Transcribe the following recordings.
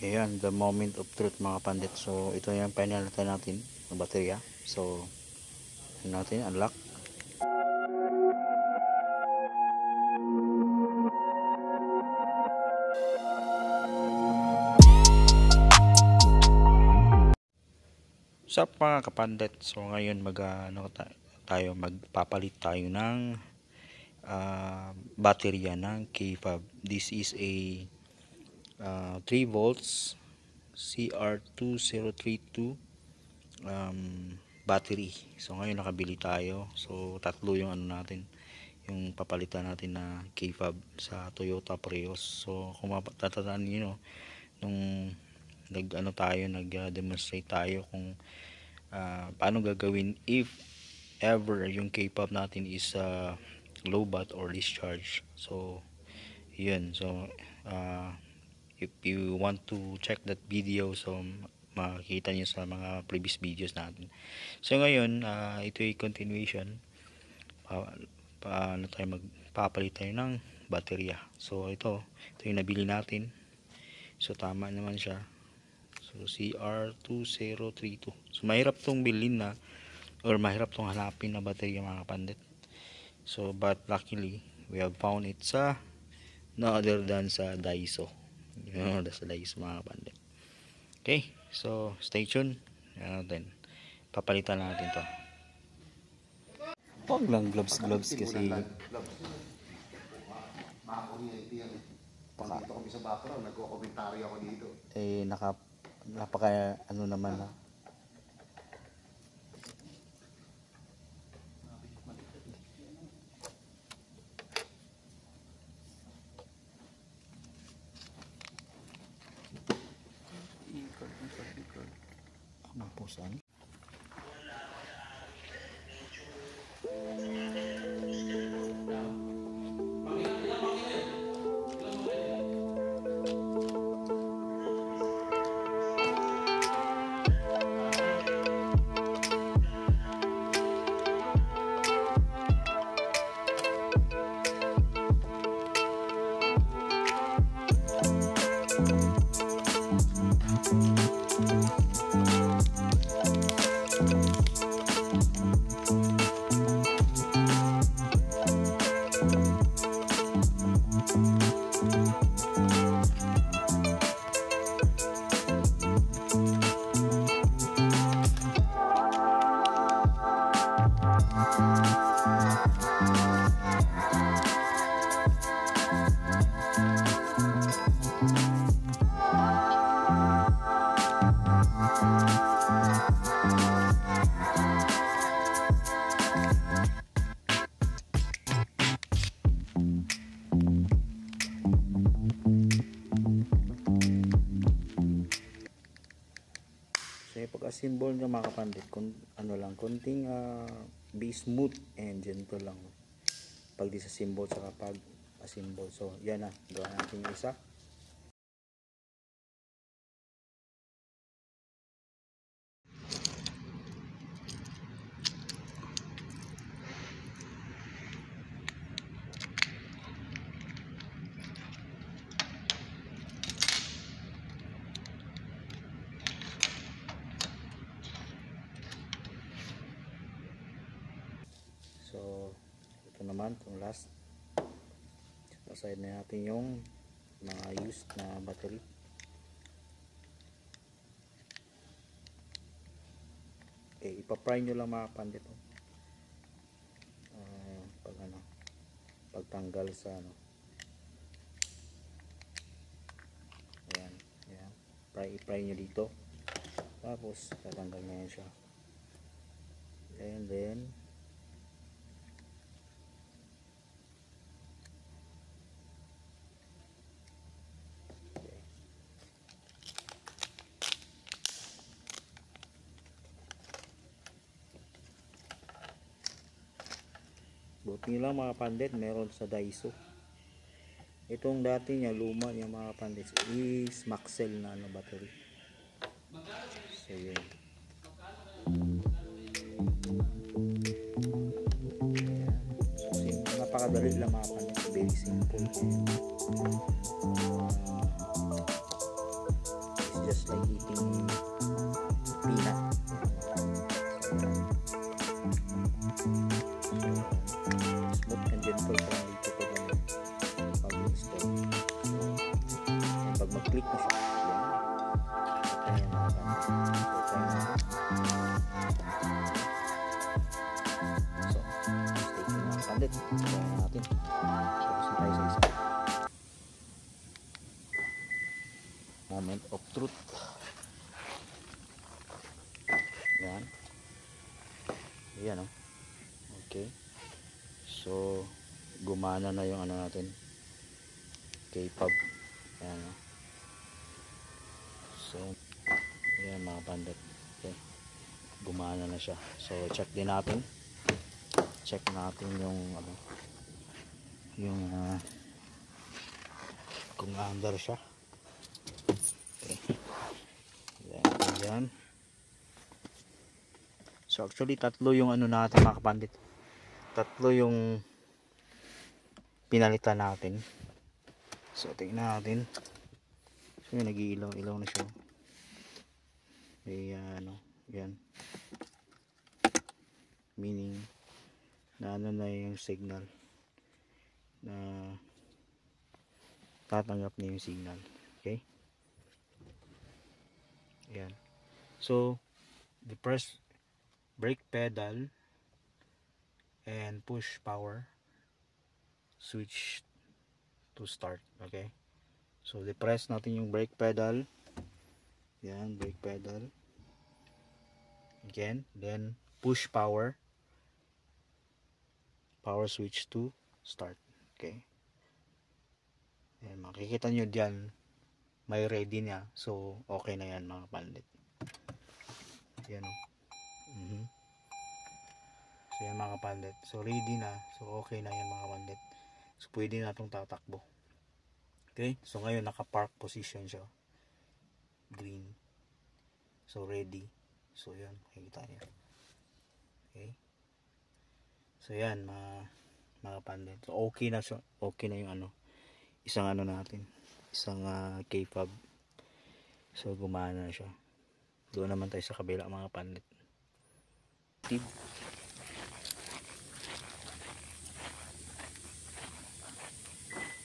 Ayan, the moment of truth mga pandit. So ito yung final natin ng baterya. So natin unlock. Sa mga kapandit, so ngayon tayo magpapalit tayo ng baterya ng K-Fab. This is a 3 volts CR2032 battery. So ngayon nakabili tayo. So tatlo yung natin, yung papalitan natin na K-Fab sa Toyota Prius. So kung matatandaan niyo, nung nag-demonstrate tayo kung paano gagawin if ever yung K-Pop natin is low bat or discharge. So yun, so if you want to check that video, so makikita nyo sa mga previous videos natin. So ngayon, ito yung continuation. Paano tayo magpapalit tayo ng baterya. So ito yung nabili natin. So tama naman siya. So CR2032. So mahirap tong bilhin na, or mahirap tong hanapin na baterya mga pandit. So but luckily we have found it sa no other than sa Daiso. Sa Daiso mga pandit. Okay, so stay tuned. Then papalitan natin to. Huwag lang gloves kasi Pag dito kami sa background, nagko-komentaryo ako dito. Napaka naman na. Ano po saan? Pag-assemble nyo mga kapandit, konting be smooth and gentle lang pag disassemble saka pag-assemble. So yan na, gawa natin yung isa. So ito naman itong last, aside na natin yung mga used na battery. Okay, ipapry nyo lang mga pandit pagtanggal sa ayan, i-pry nyo dito, tapos tatanggal na yan siya, and then buti lang mga pandit meron sa Daiso. Itong dati niya luma niya mga pandit is Maxell na battery. So yun, so, napakadali lang mga pandit, very simple. just like eating peanut. Smooth and gentle pa lang dito pag-install. And pag mag-click na siya, yan. So, stay tuned mga kapandit. Kaya natin. Tapos tayo sa isa. Moment of truth. Yan. Yan, oh. Okay. So, gumana na yung ano natin. K-pub. Yan, oh. So, yan mga pandit. Okay. Gumana na siya. So, check din natin. Check natin yung ano, yung kung under siya. Okay. Yan. So actually tatlo yung ano natin mga kapandit. Tatlo yung pinalitan natin. So tingnan natin. So yun, nag-iilaw-ilaw na siya. May ano, yan. Meaning na ano na yung signal na tatanggap na yung signal. Okay? Yan. So depress brake pedal and push power switch to start. Okay, so depress natin yung brake pedal. Yan, brake pedal again, then push power switch to start. Okay, yan, makikita nyo dyan may ready niya, so okay na yan mga pandit. Yan, so yan mga pandit, so ready na, so okay na yan mga pandit. So pwede na itong tatakbo. Okay, so ngayon naka-park position siya, green, so ready. So yan, makikita niyo. Okay, so yan mga pandit, so okay na siya, okay na yung ano, isang ano natin, isang K-pub. So gumana na siya. Doon naman tayo sa kabila mga pandit.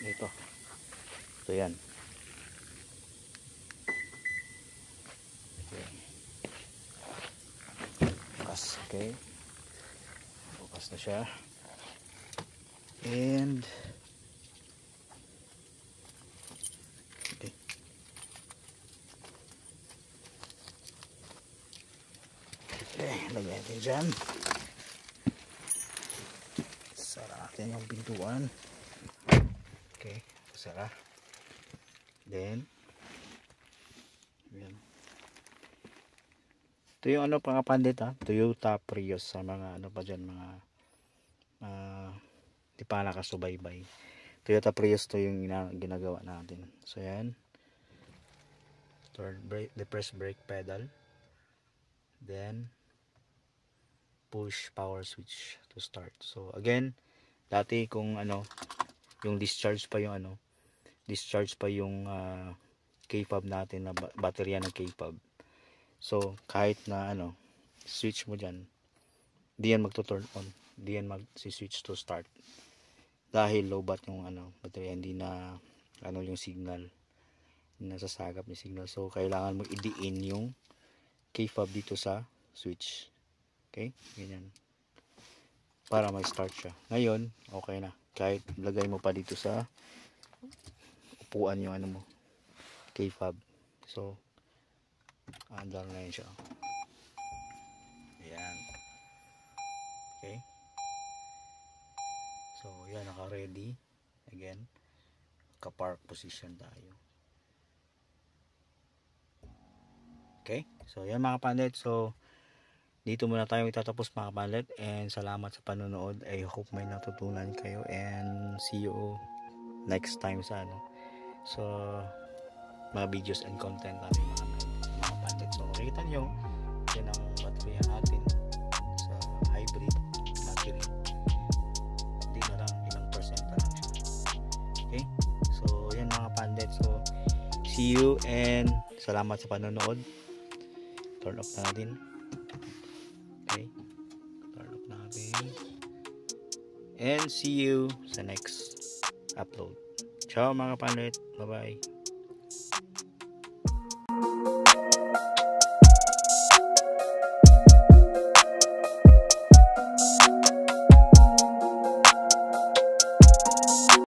Ito. So yan. Okay. Bukas. Okay. Bukas na siya. And okay. Okay, lagyan natin dyan. Sara natin yung pintuan. Okay, sara. Then yan. Ito yung ano mga pandit Toyota Prius sa mga ano pa dyan, mga di pa nakasubaybay. Toyota Prius to yung ginagawa natin. So yan, third brake, depress brake pedal, then push power switch to start. So again, dati kung ano, yung discharge pa yung ano, discharge pa yung K-pub natin, na baterya ng K-pub. So kahit na ano, switch mo dyan, di yan magto-turn on, di yan mag-switch to start dahil low bat yung ano, baterya, hindi na ano yung signal, nasasagap yung signal. So kailangan mo i-in yung K-pub dito sa switch. Okay, ganyan, para may start siya. Ngayon okay na, kahit lagay mo pa dito sa upuan yung ano mo, K-pub. So andar na yun siya. Ayan. Okay, so yan, naka ready. Again, ka-park position tayo. Okay, so yan mga pandit. So dito muna tayo itatapos mga pandit, and salamat sa panonood. I hope may natutunan kayo, and see you next time sa ano, so mga videos and content natin mga pandit. So makikita nyo, yan ang baterya natin sa hybrid battery. Hindi na lang, ilang percent na lang siya. Okay, so yan mga pandit. So see you and salamat sa panonood. Turn off natin. Okay. Turn off natin. And see you sa next upload. Ciao mga kapanlit. Bye-bye.